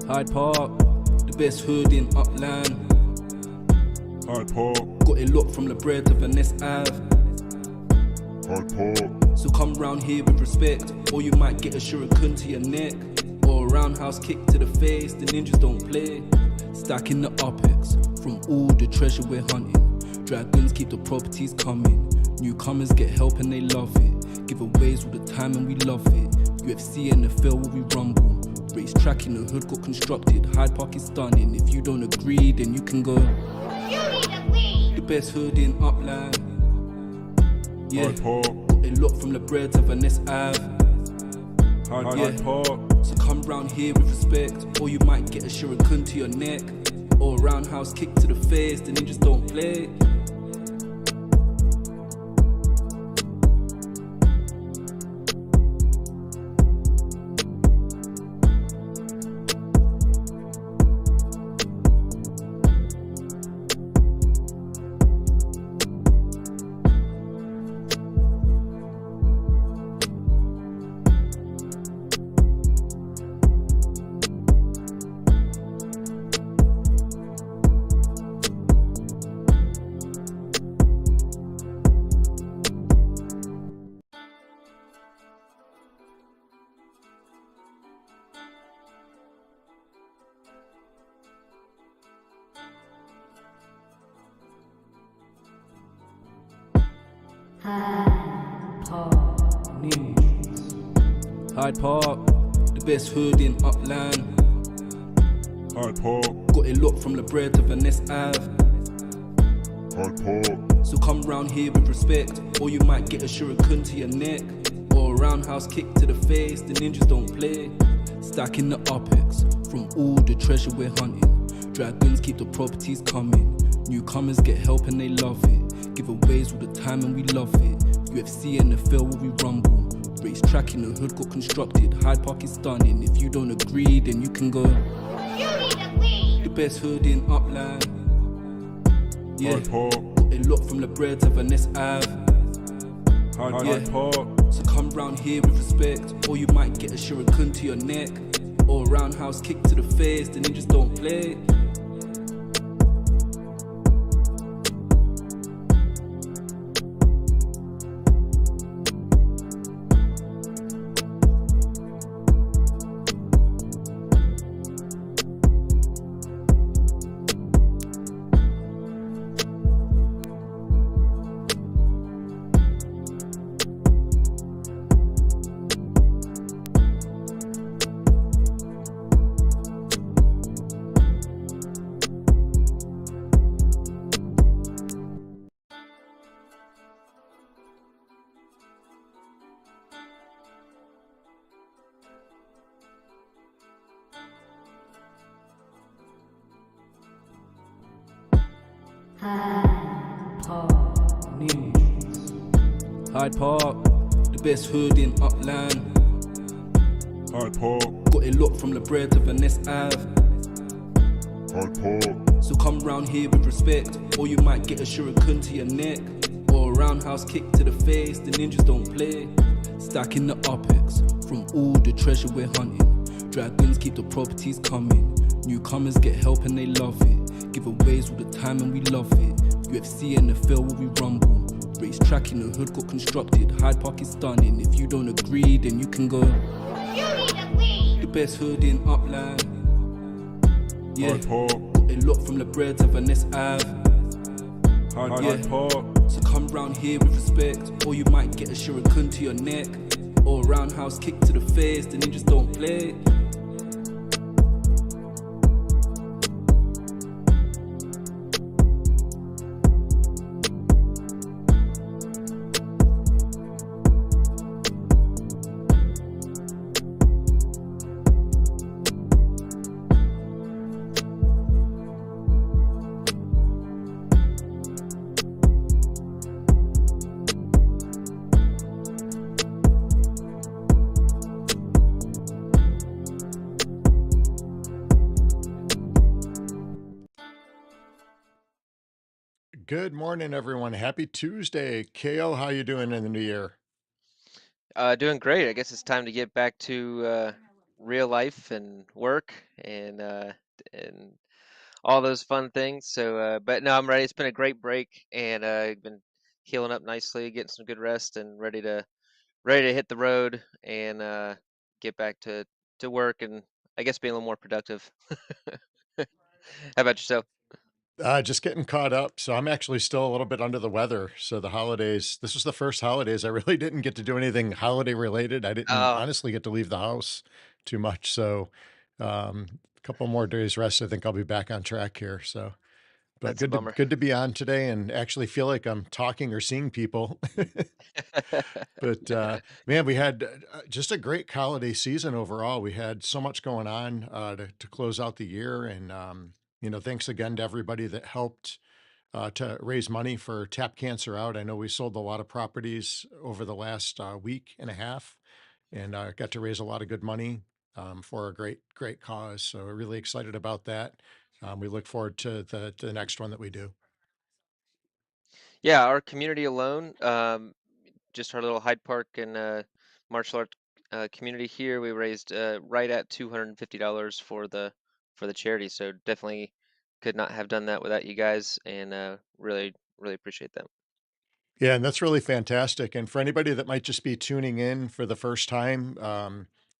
Hyde Park, the best hood in Upland. Hyde Park, got it locked from La Brea to Venice Ave. Hyde Park, so come round here with respect, or you might get a shuriken to your neck, or a roundhouse kick to the face. The ninjas don't play. Stacking the UPEX from all the treasure we're hunting. Dragons keep the properties coming. Newcomers get help and they love it. Giveaways all the time and we love it. UFC and NFL where we rumble. Race track in the hood got constructed. Hyde Park is stunning. If you don't agree, then you can go. You need to leave. The best hood in Upland. Yeah, Hyde Park, got it locked from La Brea to Venice Ave. Hyde Park, so come round here with respect, or you might get a shuriken to your neck, or a roundhouse kick to the face. The ninjas don't play. Hyde Park, the best hood in Upland. Hyde Park, got it locked from La Brea to Venice Ave. Hyde Park, so come round here with respect, or you might get a shuriken to your neck, or a roundhouse kick to the face. The ninjas don't play. Stacking the UPEX from all the treasure we're hunting. Dragons keep the properties coming. Newcomers get help and they love it. Giveaways all the time and we love it. UFC and NFL where we rumble. Race track in the hood got constructed. Hyde Park is stunning. If you don't agree, then you can go. You need to leave. The best hood in Upland. Yeah, Hyde Park, got it locked from La Brea to Venice Ave. Hyde Park, so come round here with respect, or you might get a shuriken to your neck, or a roundhouse kick to the face. The ninjas don't play. Hyde Park, the best hood in Upland. Hyde Park, got it locked from La Brea to Venice Ave. Hyde Park, so come round here with respect, or you might get a shuriken to your neck, or a roundhouse kick to the face. The ninjas don't play. Stacking the UPEX from all the treasure we're hunting. Dragons keep the properties coming. Newcomers get help and they love it. Giveaways all the time and we love it. UFC and NFL where we rumble. Race track in the hood got constructed. Hyde Park is stunning. If you don't agree, then you can go. You need to leave. The best hood in Upland. Yeah, Hyde Park, got it locked from La Brea to Venice Ave. Hyde Park, so come round here with respect, or you might get a shuriken to your neck, or a roundhouse kick to the face. The ninjas don't play. Good morning, everyone. Happy Tuesday. Kale, how you doing in the new year? Doing great. I guess it's time to get back to real life and work and all those fun things. But no, I'm ready. It's been a great break, and I've been healing up nicely, getting some good rest, and ready to hit the road and get back to work, and I guess being a little more productive. How about yourself? Just getting caught up. So I'm actually still a little bit under the weather. So the holidays, this was the first holidays I really didn't get to do anything holiday related. I didn't Oh, honestly get to leave the house too much. So a couple more days rest, I think I'll be back on track here. So, but that's a bummer. good to be on today and actually feel like I'm talking or seeing people. But man, we had just a great holiday season overall. We had so much going on to close out the year, and thanks again to everybody that helped to raise money for Tap Cancer Out. I know we sold a lot of properties over the last week and a half, and got to raise a lot of good money for a great cause. So we're really excited about that. We look forward to the next one that we do. Yeah, our community alone, just our little Hyde Park and martial art community here, we raised right at $250 for the charity. So definitely could not have done that without you guys, and really appreciate that. Yeah, and that's really fantastic. And for anybody that might just be tuning in for the first time,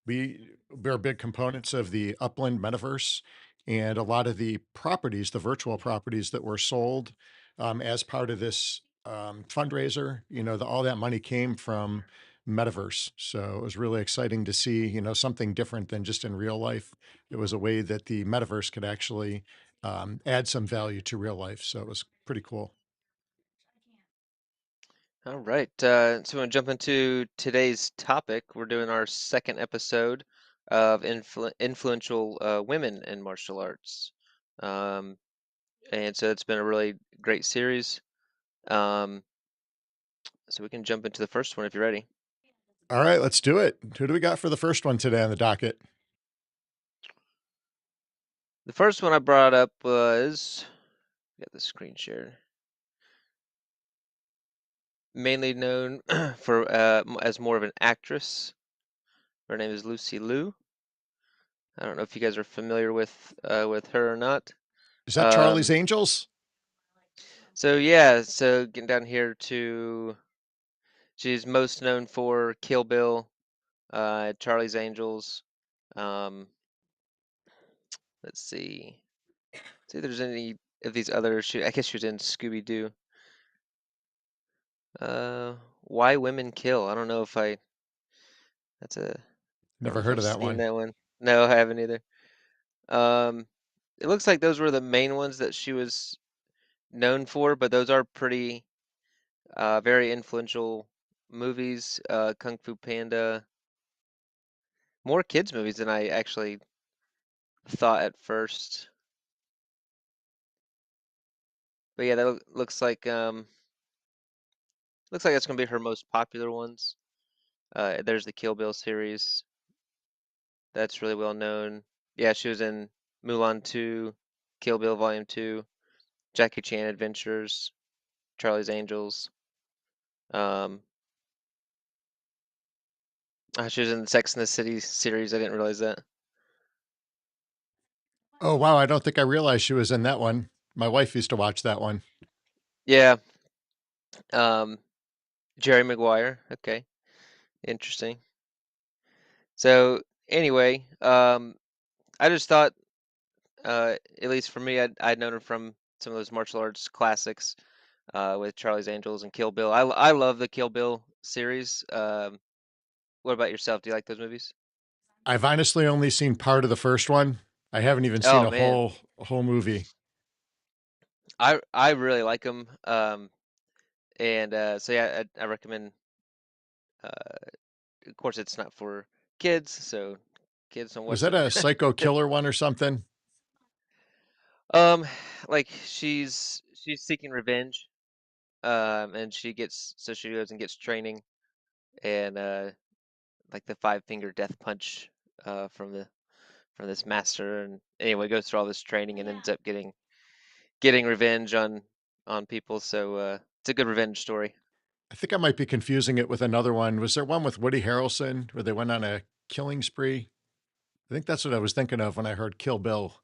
we're big components of the Upland Metaverse, and a lot of the properties, the virtual properties that were sold as part of this fundraiser, all that money came from Metaverse. So it was really exciting to see, something different than just in real life. It was a way that the Metaverse could actually add some value to real life. So it was pretty cool. All right, so we're gonna jump into today's topic. We're doing our second episode of influential women in martial arts. Um, and so it's been a really great series. Um, so we can jump into the first one if you're ready. All right, let's do it. Who do we got for the first one today on the docket? The first one I brought up was, get the screen shared. Mainly known for as more of an actress. Her name is Lucy Liu. I don't know if you guys are familiar with her or not. Is that Charlie's Um, Angels? so yeah, so getting down here to, she's most known for Kill Bill, Charlie's Angels. Um, let's see if there's any of these other. I guess she was in Scooby Doo. Why Women Kill. I don't know if I. That's a. I don't know Never if heard I've of that seen one. that one. No, I haven't either. Um, it looks like those were the main ones that she was known for, but those are pretty, very influential movies. Kung Fu Panda, more kids movies than I actually thought at first. But yeah, that looks like that's gonna be her most popular ones. There's the Kill Bill series. That's really well known. Yeah, she was in Mulan 2, Kill Bill Volume 2, Jackie Chan Adventures, Charlie's Angels. Um, she was in the Sex and the City series. I didn't realize that. Oh, wow. I don't think I realized she was in that one. My wife used to watch that one. Yeah. Um, Jerry Maguire. Okay, interesting. So anyway, I just thought, at least for me, I'd known her from some of those martial arts classics, with Charlie's Angels and Kill Bill. I love the Kill Bill series. What about yourself? Do you like those movies? I've honestly only seen part of the first one. I haven't even seen Oh man, a whole movie. I really like them. And so yeah, I recommend. Uh, of course, it's not for kids, so kids don't Was watch that that. a psycho killer one or something? um, like she's seeking revenge. And she goes and gets training, and like the five finger death punch, from this master, and anyway goes through all this training and ends up getting revenge on people. So it's a good revenge story. I think I might be confusing it with another one. Was there one with Woody Harrelson where they went on a killing spree? I think that's what I was thinking of when I heard Kill Bill.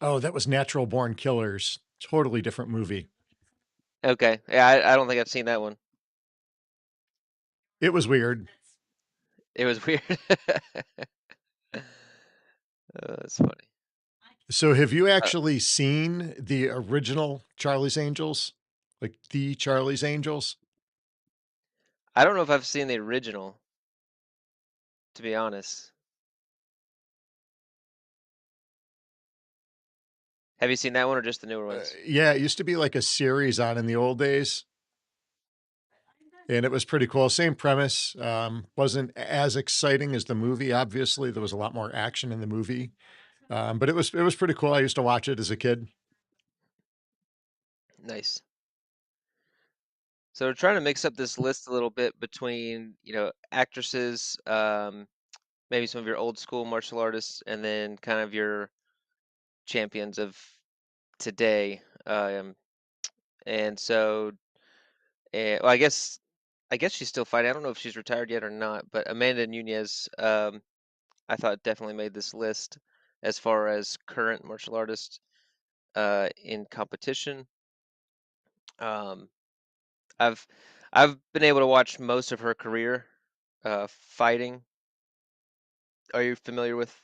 Oh, that was Natural Born Killers. Totally different movie. Okay. Yeah, I don't think I've seen that one. It was weird. It was weird. That's funny. So, have you actually seen the original Charlie's Angels? Like the Charlie's Angels? I don't know if I've seen the original, to be honest. Have you seen that one or just the newer ones? Yeah, it used to be like a series on in the old days, and it was pretty cool. Same premise. Wasn't as exciting as the movie. Obviously, there was a lot more action in the movie, but it was pretty cool. I used to watch it as a kid. Nice. So we're trying to mix up this list a little bit between, actresses, maybe some of your old school martial artists, and then kind of your champions of today. And so, well, I guess she's still fighting. I don't know if she's retired yet or not, but Amanda Nunez, I thought definitely made this list as far as current martial artists in competition. Um, I've I've been able to watch most of her career fighting. Are you familiar with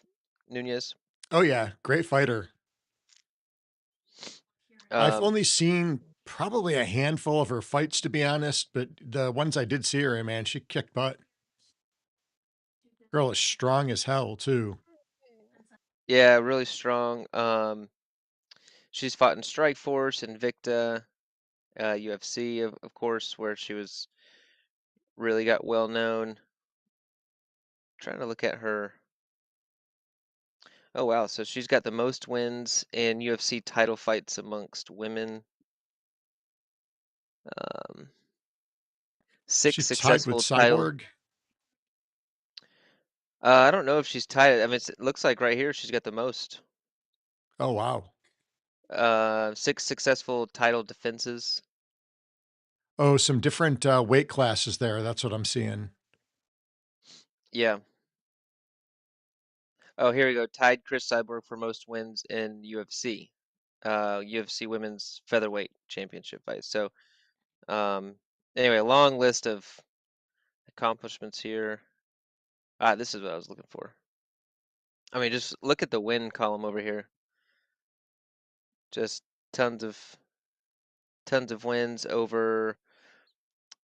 Nunez? Oh yeah, great fighter. I've Um, only seen probably a handful of her fights, to be honest, but the ones I did see her in, man, she kicked butt. Girl is strong as hell too. yeah, really strong. She's fought in Strikeforce, Invicta, UFC, of course, where she was really got well known. Trying to look at her. Oh wow, so she's got the most wins in UFC title fights amongst women. Um, She six tied with successful title. Cyborg. I don't know if she's tied. I mean, it looks like right here she's got the most. Oh wow. Six successful title defenses. Oh, some different weight classes there. That's what I'm seeing. Yeah. Oh, here we go. Tied Chris Cyborg for most wins in UFC. UFC Women's Featherweight Championship fight. So, um, anyway, long list of accomplishments here. This is what I was looking for. I mean, just look at the win column over here. Just tons of wins over.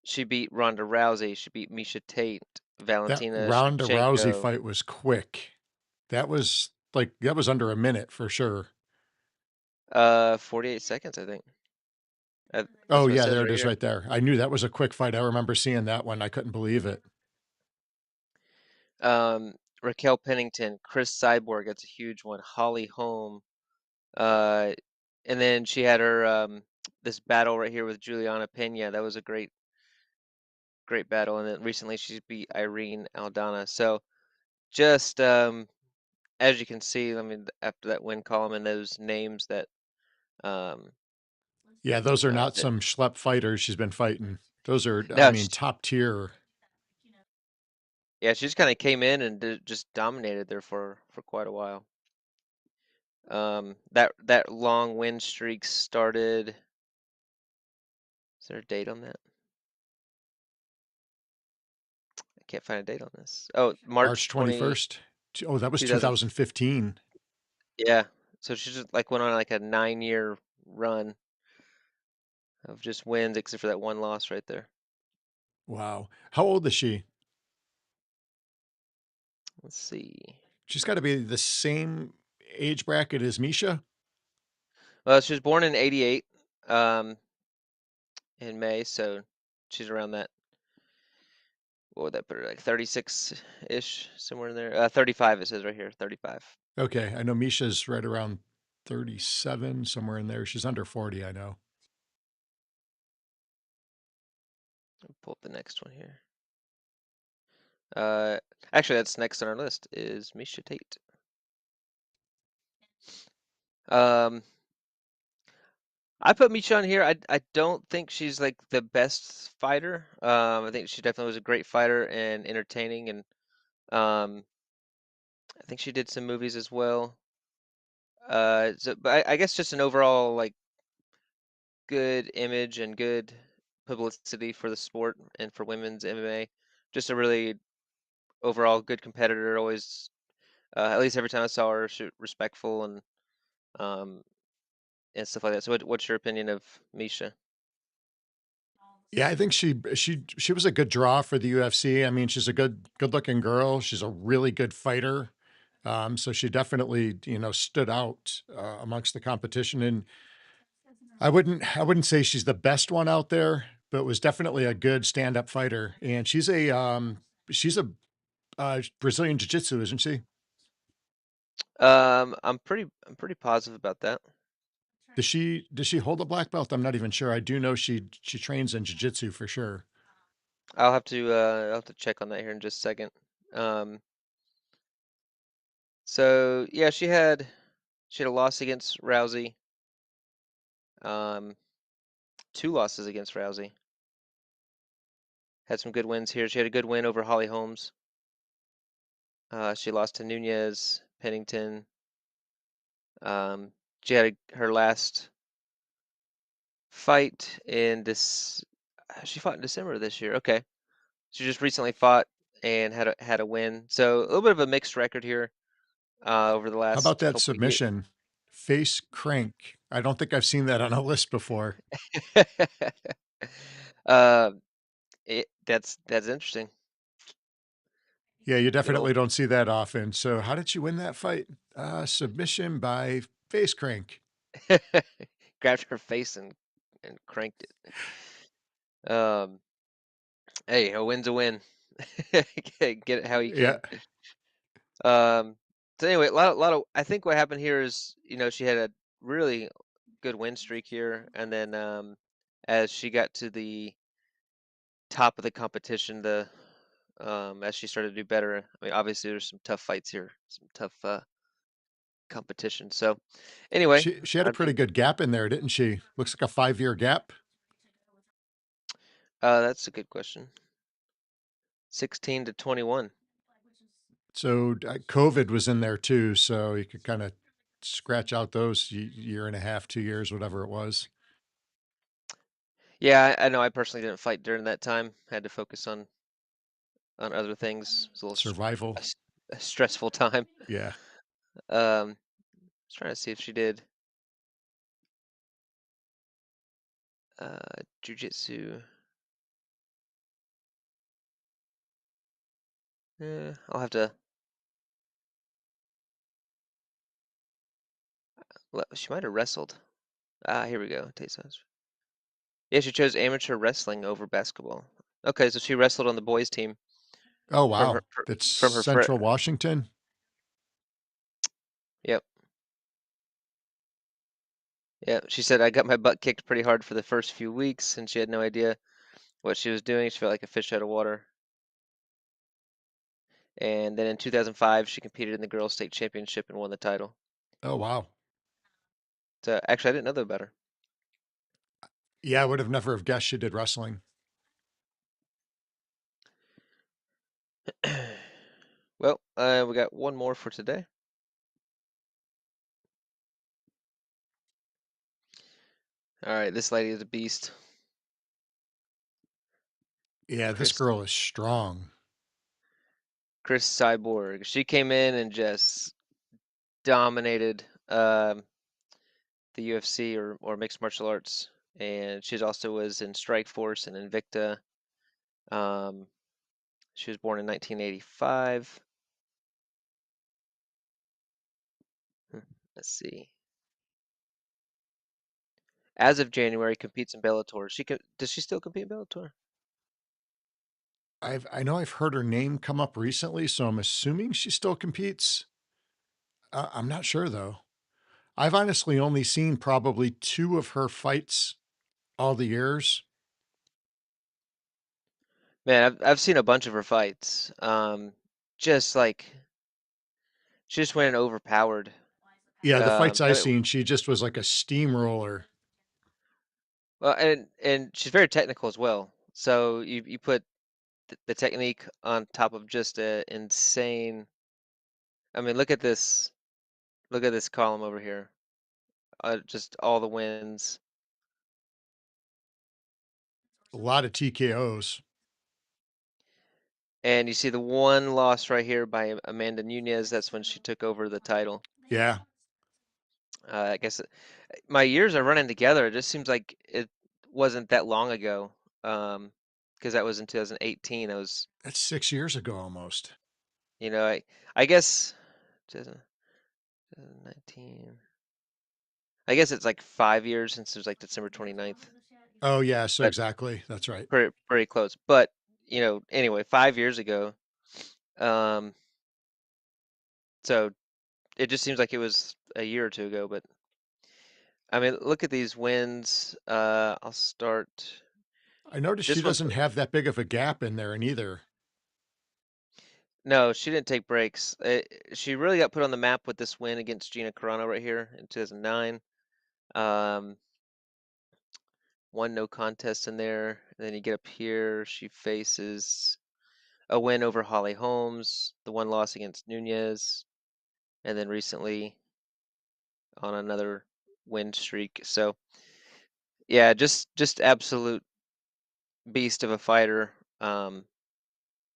She beat Ronda Rousey. She beat Misha Tate, That Valentina Ronda Rousey Shevchenko. fight was quick. That was under a minute for sure. 48 seconds, I think. Oh That's what it yeah, says there it right is here. right there. I knew that was a quick fight. I remember seeing that one. I couldn't believe it. Raquel Pennington, Chris Cyborg, that's a huge one. Holly Holm, uh, and then she had her this battle right here with Juliana Pena. That was a great battle. And then recently she beat Irene Aldana. So just as you can see, I mean, after that win column and those names that um, Yeah, those are not that some schlep fighters she's been fighting. Those are, I no, mean, top tier. yeah, she just kind of came in and just dominated there for quite a while. That long win streak started. Is there a date on that? I can't find a date on this. Oh, March March 20, 21st. Oh, that was 2000. 2015. Yeah. So she just like went on like a 9-year run of just wins, except for that one loss right there. Wow. How old is she? Let's see. She's got to be the same age bracket as Misha. Well, she was born in '88, um, in May, so she's around that. What would that put her like 36-ish, somewhere in there? 35 it says right here, 35. Okay, I know Misha's right around 37, somewhere in there. She's under 40, I know. Pull up the next one here. Uh, Actually, that's next on our list is Misha Tate. Um, I put Misha on here. I don't think she's like the best fighter. I think she definitely was a great fighter and entertaining, and um, I think she did some movies as well. But I guess just an overall like good image and good publicity for the sport and for women's MMA. Just a really overall good competitor. Always, at least every time I saw her, she respectful um and stuff like that. So, what's your opinion of Misha? Yeah, I think she was a good draw for the UFC. I mean, she's a good looking girl. She's a really good fighter. So she definitely, stood out amongst the competition. And I wouldn't say she's the best one out there, but was definitely a good stand up fighter. And she's a Brazilian Jiu Jitsu, isn't she? I'm pretty positive about that. Does she hold a black belt? I'm not even sure. I do know she trains in Jiu Jitsu for sure. I'll have to check on that here in just a second. Um, so yeah, she had a loss against Rousey. Um, two losses against Rousey. Had some good wins here. She had a good win over Holly Holmes. She lost to Nunez, Pennington. She had her last fight in this. She fought in December this year. Okay, she just recently fought and had a win. So a little bit of a mixed record here over the How about last that couple of years. submission? Face crank. I don't think I've seen that on a list before. uh, that's interesting. Yeah, you Good definitely old don't see that often. So how did she win that fight? Submission by face crank. grabbed her face and cranked it. Um, hey, a win's a win. Get it how you Yeah. can. Um, so anyway, a lot of. I think what happened here is, she had a really good win streak here, and then as she got to the top of the competition, as she started to do better. I mean, obviously there's some tough fights here, some tough competition. So anyway, She had a I'd pretty be. good gap in there, didn't she? Looks like a 5-year gap. That's a good question. 16 to 21. So COVID was in there too, so you could kind of scratch out those year and a half, 2 years, whatever it was. Yeah, I know. I personally didn't fight during that time. Had to focus on other things. It was a little Survival. a stressful time. Yeah. I was trying to see if she did jujitsu. I'll have to. She might have wrestled. Here we go. Taste. Yeah, she chose amateur wrestling over basketball. Okay, so she wrestled on the boys' team Oh, from wow. her That's from her fr Central Washington. Yep, yep. She said I got my butt kicked pretty hard for the first few weeks, and she had no idea what she was doing. She felt like a fish out of water. And then in 2005, she competed in the girls' state championship and won the title. Oh, wow. So actually, I didn't know that about Yeah, I would have never have guessed she did wrestling. her. Well, we got one more for today. All right, this lady is a beast. Yeah, this Chris girl is strong. Chris Cyborg. She came in and just dominated the UFC or mixed martial arts, and she also was in Strike Force and Invicta. Um, she was born in 1985. Hmm, Let's see. As of January, competes in Bellator. Does she still compete in Bellator? I know I've heard her name come up recently, so I'm assuming she still competes. I'm not sure though. I've honestly only seen probably 2 of her fights all the years. Man, I've seen a bunch of her fights. Just like she just went and overpowered. Yeah, the fights I I mean, seen, she just was like a steamroller. Well, and she's very technical as well. So you put the technique on top of just a insane. I mean, look at this. Look at this column over here. Just all the wins. A lot of TKOs. And you see the one loss right here by Amanda Nunez. That's when she took over the title. Yeah. I guess my years are running together. It just seems like it wasn't that long ago. Because that was in 2018. That's 6 years ago almost. I guess 2019. I guess it's like 5 years since it was like December 29th, Oh, yeah. So but exactly. That's right. pretty close. But anyway, 5 years ago. Um, so it just seems like it was a year or two ago. But I mean, look at these wins. I'll start I noticed she this one. doesn't have that big of a gap in there in either. No, she didn't take breaks. She really got put on the map with this win against Gina Carano right here in 2009. One no contest in there. And then you get up here, she faces a win over Holly Holmes, the one loss against Nunez, and then recently on another win streak. So yeah, just absolute beast of a fighter.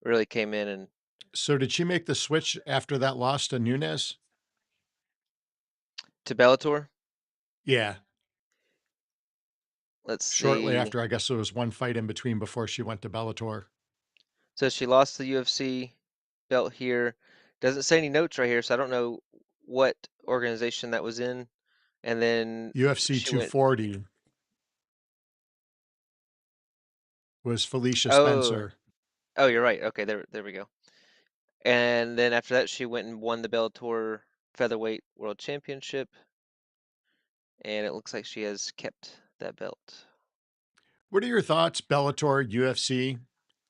Really came in and So did she make the switch after that loss to Nunez? to Bellator. Yeah. Let's Shortly see. after, I guess there was one fight in between before she went to Bellator. So she lost the UFC belt here. Doesn't say any notes right here, so I don't know what organization that was in. And then UFC she went. 240 was Felicia Oh, Spencer. oh, you're right. Okay, there we go. And then after that, she went and won the Bellator Featherweight World Championship, and it looks like she has kept that belt. What are your thoughts, Bellator, UFC?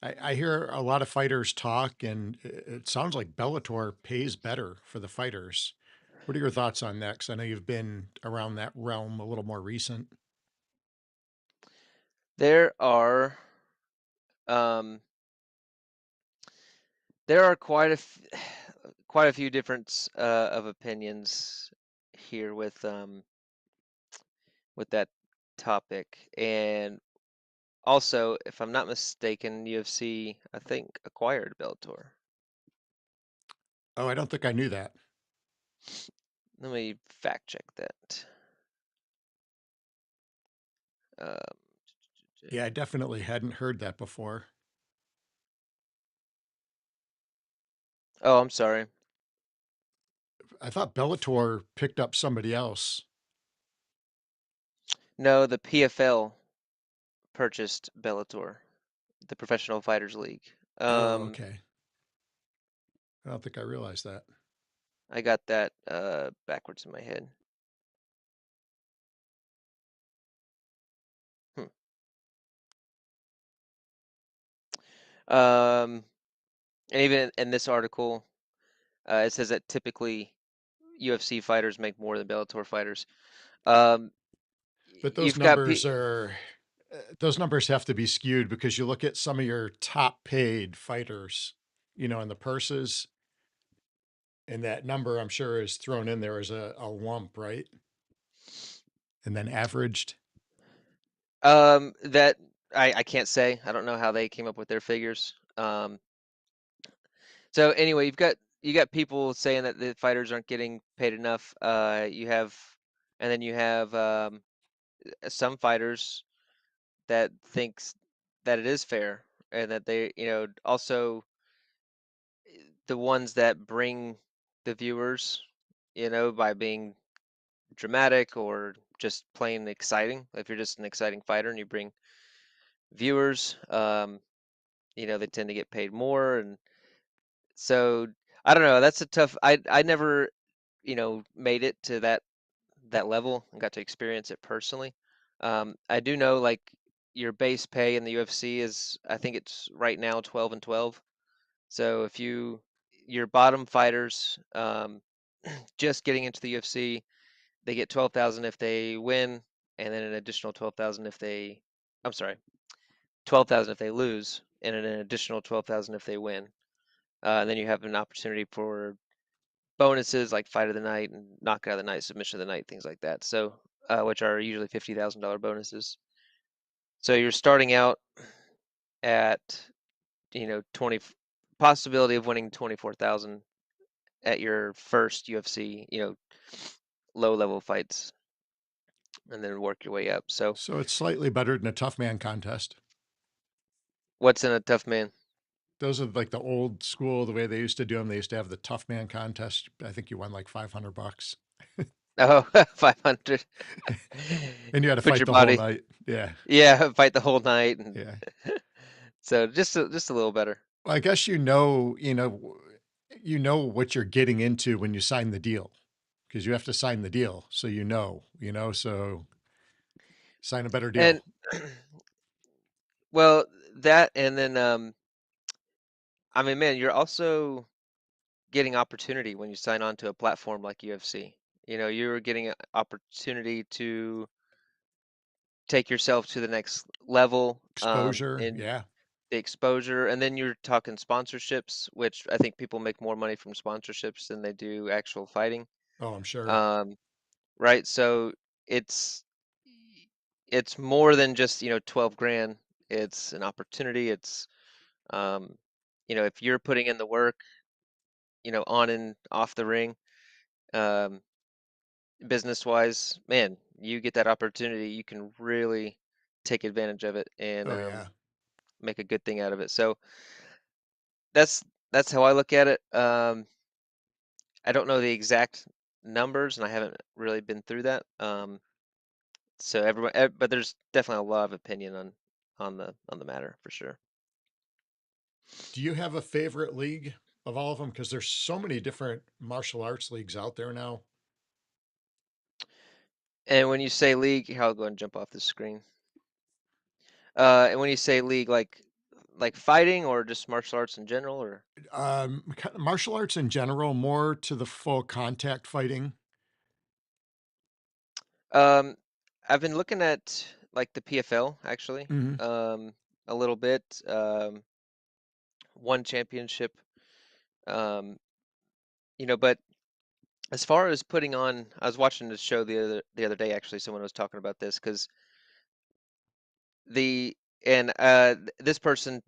I hear a lot of fighters talk, and it sounds like Bellator pays better for the fighters. What are your thoughts on that? Because I know you've been around that realm a little more recent. There are um, there are quite a few different of opinions here with that topic, and also, if I'm not mistaken, UFC I think acquired Bellator. Oh, I don't think I knew that. Let me fact check that. Um, Yeah, I definitely hadn't heard that before. oh, I'm sorry. I thought Bellator picked up somebody else. No, the PFL purchased Bellator, the Professional Fighters League. Oh, okay. I don't think I realized that. I got that backwards in my head. Hmm. Um, and even in this article, it says that typically UFC fighters make more than Bellator fighters. Um, But you've got P those numbers have to be skewed because you look at some of your top paid fighters, in the purses, and that number I'm sure is thrown in there as a lump, right? And then averaged. that I can't say. I don't know how they came up with their figures. So anyway, you got people saying that the fighters aren't getting paid enough. And then you have some fighters that thinks that it is fair, and that they, also the ones that bring the viewers, by being dramatic or just plain exciting. If you're just an exciting fighter and you bring viewers, they tend to get paid more, and so I don't know. That's a tough. I never, made it to that level and got to experience it personally. I do know like your base pay in the UFC is, I think it's right now 12 and 12. So if your bottom fighters, just getting into the UFC, they get 12,000 if they win. and then an additional 12,000 if they, I'm sorry, 12,000 if they lose, and then an additional 12,000 if they win. And then you have an opportunity for bonuses like fight of the night and knockout of the night, submission of the night, things like that. So, which are usually $50,000 bonuses. So you're starting out at 20 possibility of winning 24,000 at your first UFC, low level fights, and then work your way up. So So it's slightly better than a tough man contest. what's in a tough man? Those are like the old school, the way they used to do them. They used to have the tough man contest. I think you won like $500 Oh, 500. and you had to Put fight your the whole body, night. Yeah. yeah, fight the whole night, and Yeah. so just a little better. Well, I guess you know what you're getting into when you sign the deal because you have to sign the deal. So so sign a better And deal. well, that and then I mean, man, you're also getting opportunity when you sign on to a platform like UFC. You're getting an opportunity to take yourself to the next level Exposure. in Yeah. the exposure, and then you're talking sponsorships, which I think people make more money from sponsorships than they do actual fighting. Oh, I'm sure. Um, right? So it's it's more than just 12 grand. It's an opportunity. It's um, if you're putting in the work, on and off the ring, um, business wise, man, you get that opportunity. You can really take advantage of it and Oh, yeah. make a good thing out of it. So that's that's how I look at it. I don't know the exact numbers, and I haven't really been through that. So everyone, but there's definitely a lot of opinion on the matter for sure. Do you have a favorite league of all of them? Because there's so many different martial arts leagues out there now. And when you say league, here, I'll go and jump off the screen. And when you say league, like fighting or just martial arts in general, or Martial arts in general, more to the full contact fighting. um, I've been looking at like the PFL actually, Hmm. a little bit. One championship, um, but as far as putting on, I was watching the show the other day. Actually, someone was talking about this because the and this person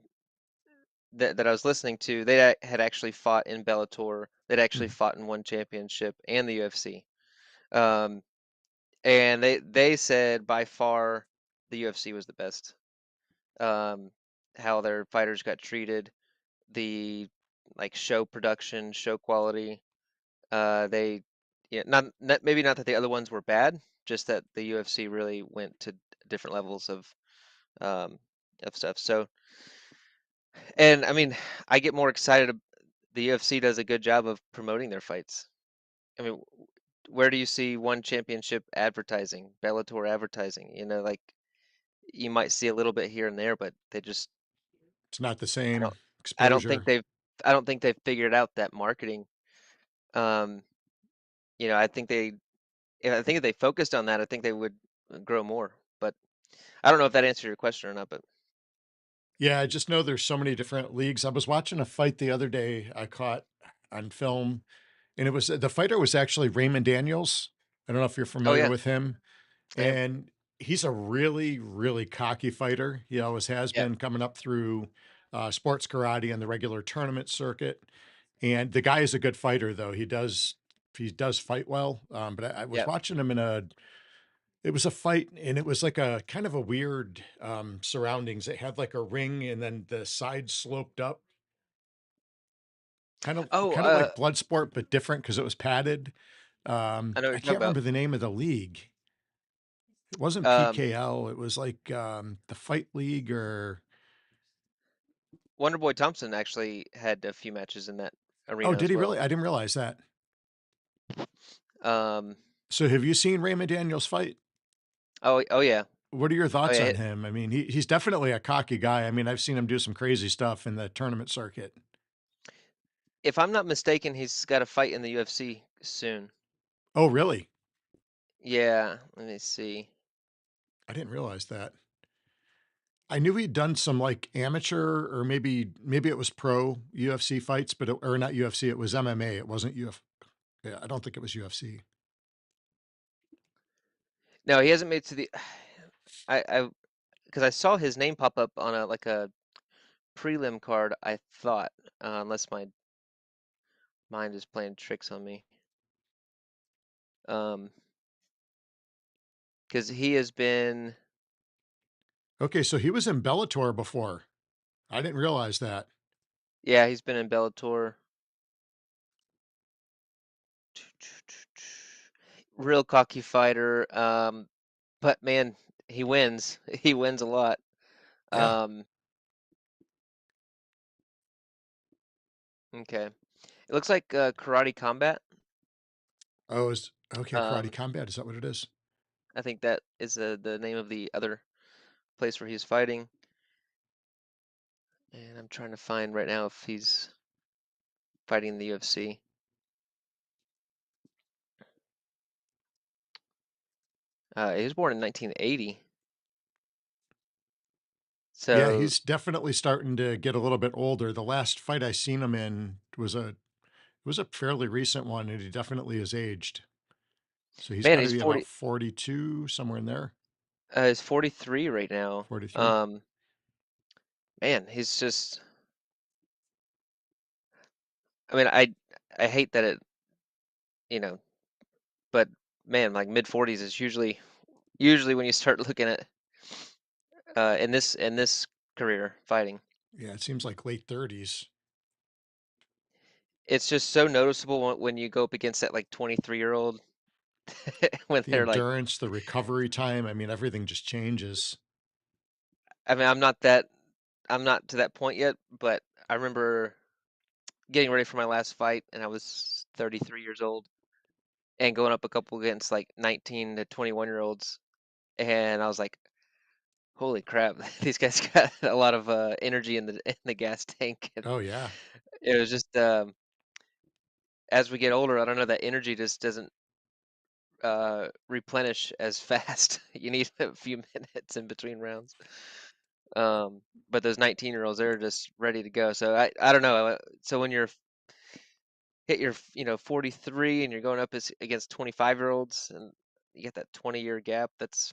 that I was listening to, they had actually fought in Bellator. They'd actually fought in one championship and the UFC. Um, and they said by far the UFC was the best. Um, how their fighters got treated, the like show production, show quality. They, yeah, not maybe not that the other ones were bad, just that the UFC really went to different levels um, of stuff. So, and I mean, I get more excited. The UFC does a good job of promoting their fights. I mean, where do you see one championship advertising, Bellator advertising? Like you might see a little bit here and there, but they just It's not the I same don't I don't think exposure. they've figured out that marketing. Um, I think if they focused on that, I think they would grow more. But I don't know if that answered your question or not. But Yeah, I just know there's so many different leagues. I was watching a fight the other day I caught on film, and it was the fighter was actually Raymond Daniels. I don't know if you're oh familiar yeah, with him. I am. And he's a really, really cocky fighter. He always has Yeah. been coming up through sports karate and the regular tournament circuit. And the guy is a good fighter, though. He does fight well. But I was Yeah. watching him it was a fight, and it was like a kind of a weird surroundings. It had like a ring, and then the side sloped up, kind of Oh, kind of like blood sport, but different because it was padded. I know what I you're talking can't about. remember the name of the league. It wasn't Um, PKL. It was like the Fight League or Wonder Boy Thompson actually had a few matches in that oh, arena did as he well. really? I didn't realize that. Um, So have you seen Raymond Daniels fight? oh yeah, What are your oh thoughts yeah. on him? I mean, he's definitely a cocky guy. I mean, I've seen him do some crazy stuff in the tournament circuit. If I'm not mistaken, he's got a fight in the UFC soon. Oh, really? Yeah, let me see. I didn't realize that. I knew he'd done some like amateur or maybe it was pro UFC fights, but or not UFC, it was MMA. It wasn't UF. Yeah, I don't think it was UFC. No, he hasn't made to the. I because I saw his name pop up on a like a prelim card. I thought, unless my mind is playing tricks on me. Because he has been. Okay, so he was in Bellator before. I didn't realize that. Yeah, he's been in Bellator. Real cocky fighter. But man, he wins. He wins a lot. Yeah. Okay. It looks like Karate Combat. Oh, is okay. Karate Um, Combat. Is that what it is? I think that is the name of the other place where he's fighting. And I'm trying to find right now if he's fighting in the UFC. He was born in 1980. Yeah, So, he's definitely starting to get a little bit older. The last fight I seen him in was a fairly recent one, and he definitely has aged. So he's man, got to he's be about 40. 42, somewhere in there. He's 43 right now. 43. Man, he's just. I mean, I hate that it, you know, but man, like mid 40s is usually when you start looking at in this career fighting. Yeah, it seems like late 30s. It's just so noticeable when you go up against that like 23-year-old when The they're like. endurance, the recovery time, I mean, everything just changes. I mean, I'm not to that point yet, but I remember getting ready for my last fight, and I was 33 years old, and going up a couple against like 19 to 21-year-olds, and I was like, "Holy crap! These guys got a lot of energy in the gas tank." And Oh, yeah. it was just as we get older, I don't know, that energy just doesn't replenish as fast. You need a few minutes in between rounds. But those 19-year-olds, they're just ready to go. So I don't know. So when you're hit your 43 and you're going up against 25-year-olds and you get that 20-year gap, that's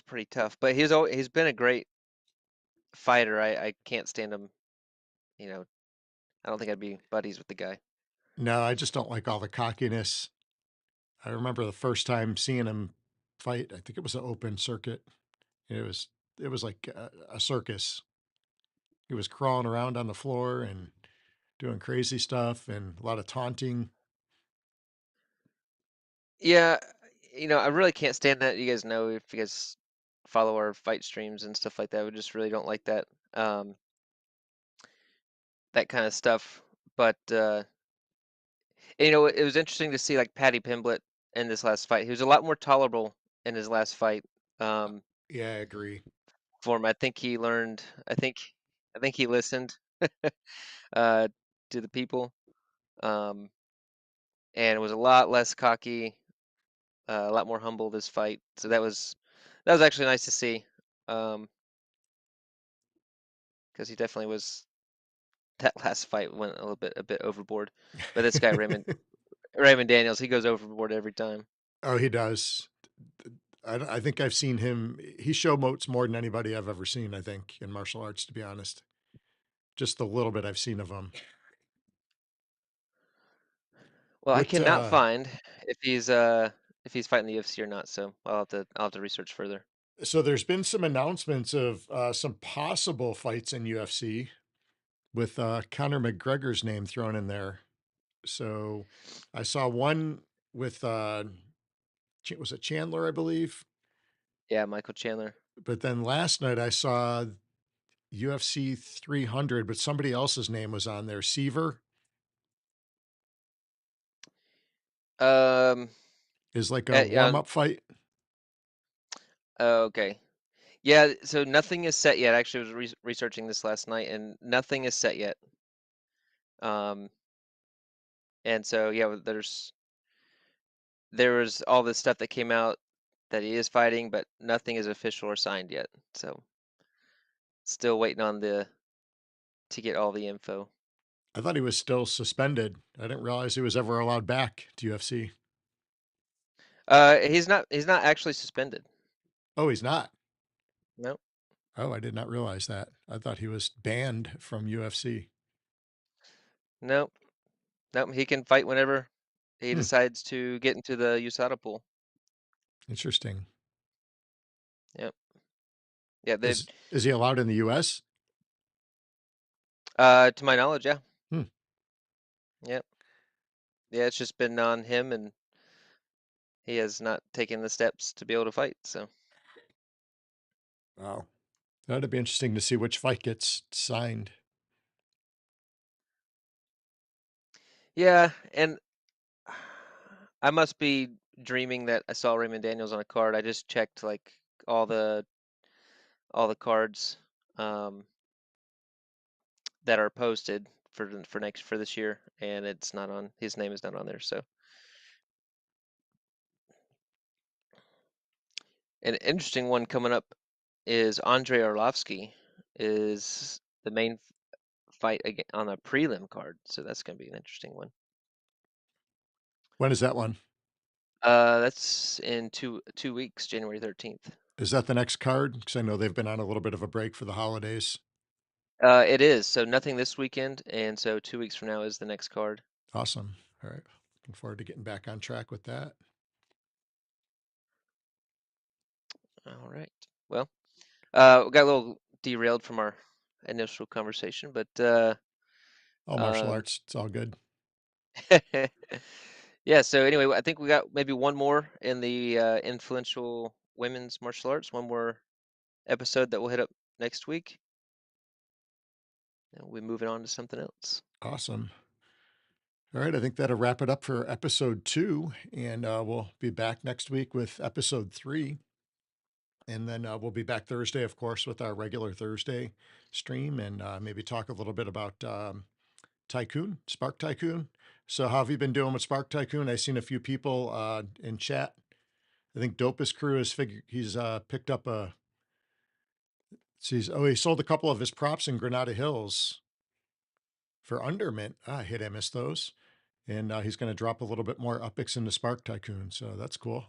pretty tough. But he's been a great fighter. I can't stand him. You know, I don't think I'd be buddies with the guy. No, I just don't like all the cockiness. I remember the first time seeing him fight, I think it was an open circuit. It was it was like a circus. He was crawling around on the floor and doing crazy stuff and a lot of taunting. Yeah, I really can't stand that. You guys know, if you guys follow our fight streams and stuff like that, we just really don't like that um that kind of stuff. But it was interesting to see like Paddy Pimblett in this last fight. He was a lot more tolerable in his last fight. Um, Yeah, I agree. for him, I think he learned. I think he listened uh, to the people, um, and was a lot less cocky, a lot more humble this fight. So that was actually nice to see, because he definitely was. That last fight went a bit overboard, but this guy Raymond Daniels, he goes overboard every time. Oh, he does. I think I've seen him. He showboats more than anybody I've ever seen, I think, in martial arts, to be honest. Just the little bit I've seen of him. Well, I What, cannot find if he's fighting the UFC or not, so I'll have to research further. so there's been some announcements of some possible fights in UFC with Conor McGregor's name thrown in there. So I saw one with, was it Chandler, I believe? Yeah, Michael Chandler. But then last night I saw UFC 300, but somebody else's name was on there. Seaver Um, is like a yeah, warm up fight. okay. Yeah, so nothing is set yet. Actually, I was researching this last night, and nothing is set yet. Um, and so yeah, there was all this stuff that came out that he is fighting, but nothing is official or signed yet. So still waiting on the to get all the info. I thought he was still suspended. I didn't realize he was ever allowed back to UFC. He's not actually suspended. Oh, he's not. Nope. Oh, I did not realize that. I thought he was banned from UFC. Nope. Nope. He can fight whenever he Hmm, decides to get into the USADA pool. interesting. Yep. Yeah. Is he allowed in the US? To my knowledge, yeah. Hmm. Yep. Yeah. It's just been on him, and he has not taken the steps to be able to fight. So Wow. That'd be interesting to see which fight gets signed. yeah, and I must be dreaming that I saw Raymond Daniels on a card. I just checked like all the all the cards um, that are posted for this year, and it's not on. His name is not on there. So an interesting one coming up is Andre Arlovsky is the main fight on a prelim card. So that's going to be an interesting one. When is that one? That's in two weeks, January 13th. Is that the next card? Because I know they've been on a little bit of a break for the holidays. It is. So nothing this weekend, and so 2 weeks from now is the next card. Awesome. All right. Looking forward to getting back on track with that. All right. Well, we got a little derailed from our initial conversation, but All martial um, arts. It's all good. yeah. So anyway, I think we got maybe one more in the influential women's martial arts. One more episode that we'll hit up next week, and we're moving on to something else. Awesome. All right. I think that'll wrap it up for episode 2. And we'll be back next week with episode 3. And then we'll be back Thursday, of course, with our regular Thursday stream and maybe talk a little bit about Tycoon, Spark Tycoon. So, how have you been doing with Spark Tycoon? I've seen a few people in chat. I think Dopus Crew he's picked up he sold a couple of his props in Granada Hills for undermint. I hit I missed those. And he's going to drop a little bit more Upix into Spark Tycoon. So that's cool.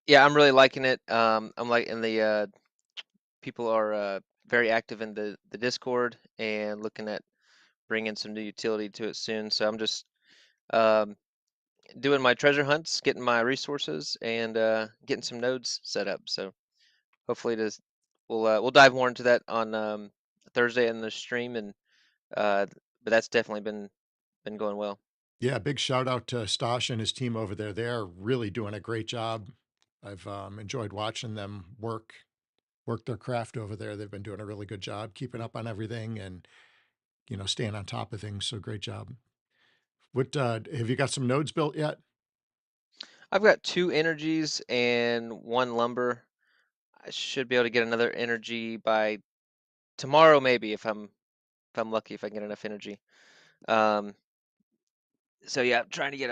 Yeah, I'm really liking it. I'm liking the people are very active in the Discord and looking at bringing some new utility to it soon. So I'm just um, doing my treasure hunts, getting my resources, and getting some nodes set up. So hopefully, we'll dive more into that on Thursday in the stream, and but that's definitely been going well. Yeah, big shout out to Stosh and his team over there. They are really doing a great job. I've enjoyed watching them work their craft over there. They've been doing a really good job keeping up on everything and staying on top of things. So great job. What have you got some nodes built yet? I've got 2 energies and 1 lumber. I should be able to get another energy by tomorrow, maybe if I'm lucky, if I can get enough energy. Um, so yeah, I'm trying to get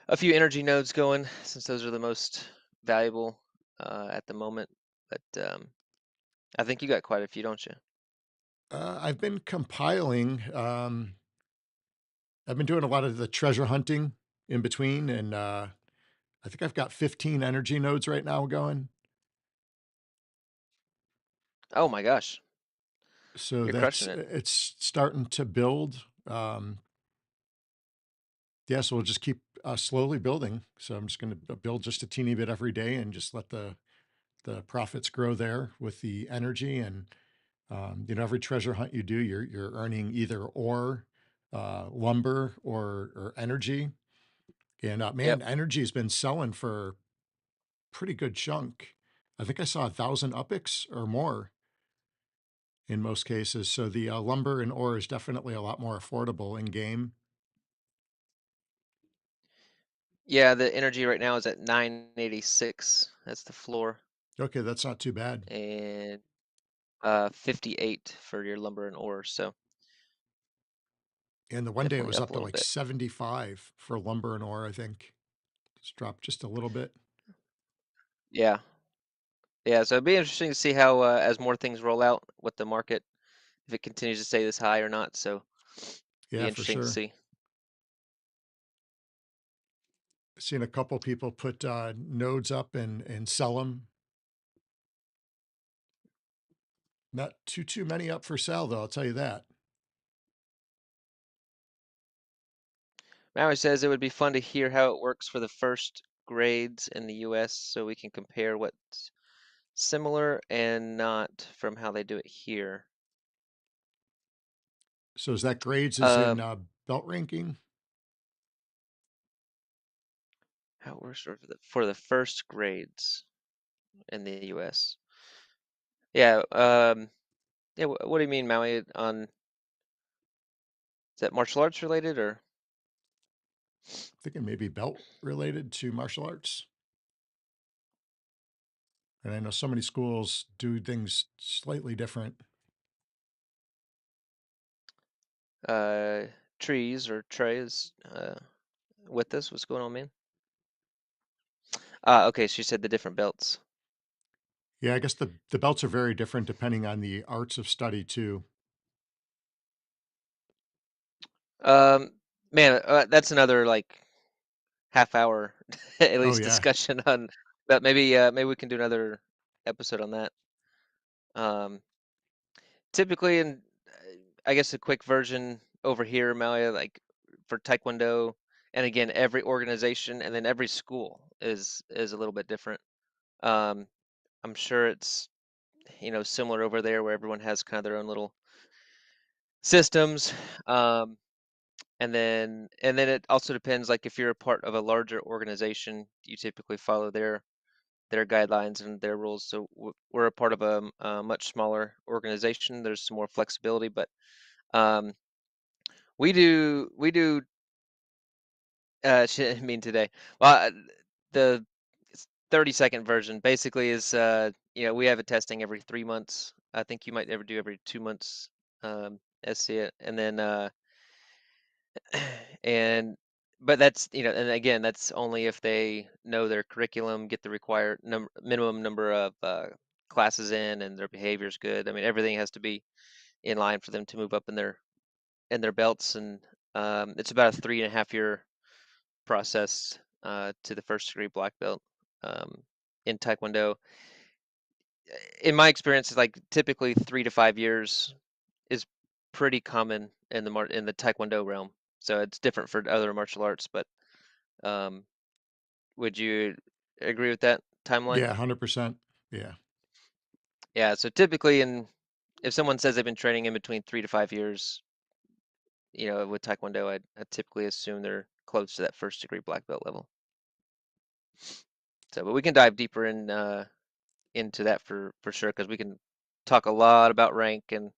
a few energy nodes going since those are the most valuable at the moment. But I think you got quite a few, don't you? I've been compiling. I've been doing a lot of the treasure hunting in between, and I think I've got 15 energy nodes right now going. Oh my gosh, So you're crushing it. it's starting to build. Yeah, so we'll just keep slowly building. So I'm just going to build just a teeny bit every day and just let the profits grow there with the energy. And every treasure hunt you do, you're earning either ore, lumber, or energy. And Yep. man, energy's been selling for pretty good chunk. I think I saw 1,000 Upix or more in most cases. So the lumber and ore is definitely a lot more affordable in game. Yeah, the energy right now is at 986. That's the floor, Okay, that's not too bad. and 58 for your lumber and ore. So And the one day it definitely was up up a to little like bit. 75 for lumber and ore, I think. It's dropped just a little bit. Yeah, yeah. So it'd be interesting to see how as more things roll out, what the market if it continues to stay this high or not. So be Yeah, for interesting to sure. see. Seen a couple people put nodes up and sell them. Not too many up for sale though. I'll tell you that. Maui says it would be fun to hear how it works for the first grades in the U.S. so we can compare what's similar and not from how they do it here. So is that grades is in Um, belt ranking? how it works for the first grades in the U.S. Yeah. Yeah. What do you mean, Maui? On is that martial arts related or? Thinking maybe belt related to martial arts. And I know so many schools do things slightly different. uh, trees or trays with this. What's going on, man? Okay, she said the different belts. Yeah, I guess the belts are very different depending on the arts of study too. Um, man, that's another like half hour at Oh least yeah. discussion on. But maybe we can do another episode on that. Um, typically, in I guess a quick version over here, Malia, like for Taekwondo, and again, every organization and then every school is a little bit different. Um, I'm sure it's similar over there where everyone has kind of their own little systems. Um, and then it also depends. Like if you're a part of a larger organization, you typically follow their guidelines and their rules. So we're a part of a much smaller organization. There's some more flexibility, but um, we do. I mean today. Well, the 30-second version basically is we have a testing every 3 months. I think you might ever do every 2 months. SC it, and then and but that's and again that's only if they know their curriculum, get the required minimum number of classes in, and their behavior is good. I mean everything has to be in line for them to move up in their belts, and it's about a 3.5 year process to the first degree black belt um, in Taekwondo. In my experience, it's like typically 3 to 5 years is pretty common in the Taekwondo realm. So it's different for other martial arts, but um, would you agree with that timeline? Yeah, 100%. Yeah. Yeah. So typically, if someone says they've been training in between 3 to 5 years, with Taekwondo, I typically assume they're close to that first degree black belt level. So, but we can dive deeper into that for sure because we can talk a lot about rank and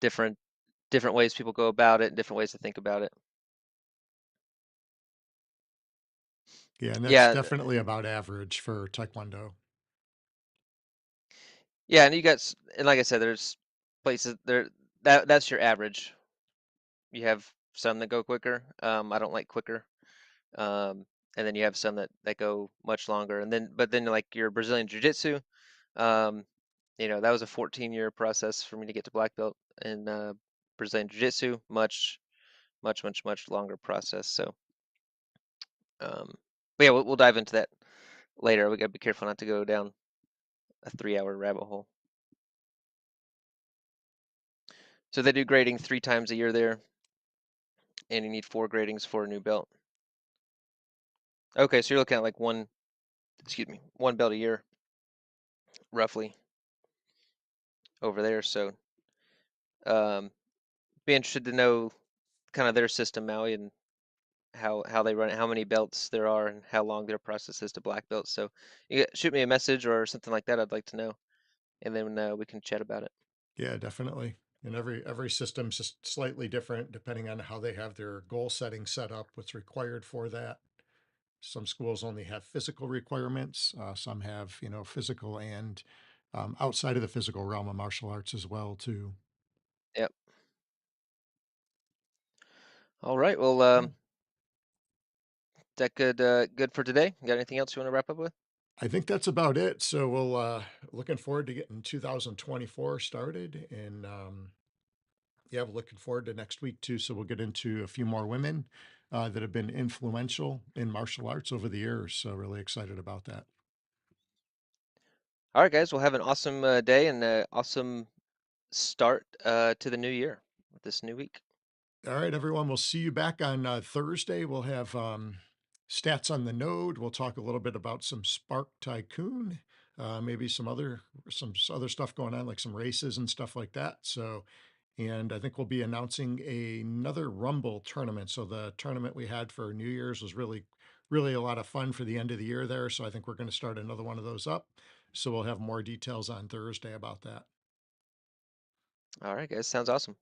different different ways people go about it and different ways to think about it. Yeah, and that's Yeah, definitely about average for taekwondo. yeah, and and like I said, there's places there that's your average. You have some that go quicker. I don't like quicker. Um, and then you have some that go much longer. And then like your Brazilian Jiu-Jitsu, um, that was a 14-year process for me to get to black belt in Brazilian Jiu-Jitsu. Much longer process. So, but yeah, we'll dive into that later. We gotta be careful not to go down a 3-hour rabbit hole. So they do grading 3 times a year there, and you need 4 gradings for a new belt. Okay, so you're looking at like one belt a year, roughly over there. So, um, be interested to know kind of their system, Maui, and how they run it, how many belts there are, and how long their process is to black belt. So, shoot me a message or something like that. I'd like to know, and then we can chat about it. Yeah, definitely. And every system's just slightly different depending on how they have their goal setting set up, what's required for that. Some schools only have physical requirements. Some have, physical and outside of the physical realm of martial arts as well, too. Yep. All right. Well, Yeah. that good for today? You got anything else you want to wrap up with? I think that's about it. So we'll looking forward to getting 2024 started, and yeah, we're looking forward to next week too. So we'll get into a few more women that have been influential in martial arts over the years. So really excited about that. All right, guys. Well, have an awesome day and awesome start to the new year with this new week. All right, everyone. We'll see you back on Thursday. We'll have stats on the node. We'll talk a little bit about some Spark Tycoon, maybe some other stuff going on, like some races and stuff like that. So, and I think we'll be announcing another Rumble tournament. So the tournament we had for New Year's was really a lot of fun for the end of the year there. So I think we're going to start another one of those up. So we'll have more details on Thursday about that. All right, guys. Sounds awesome.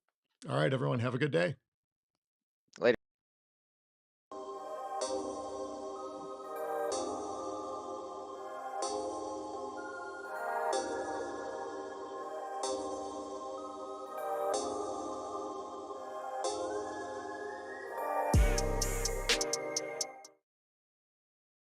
All right, everyone. Have a good day.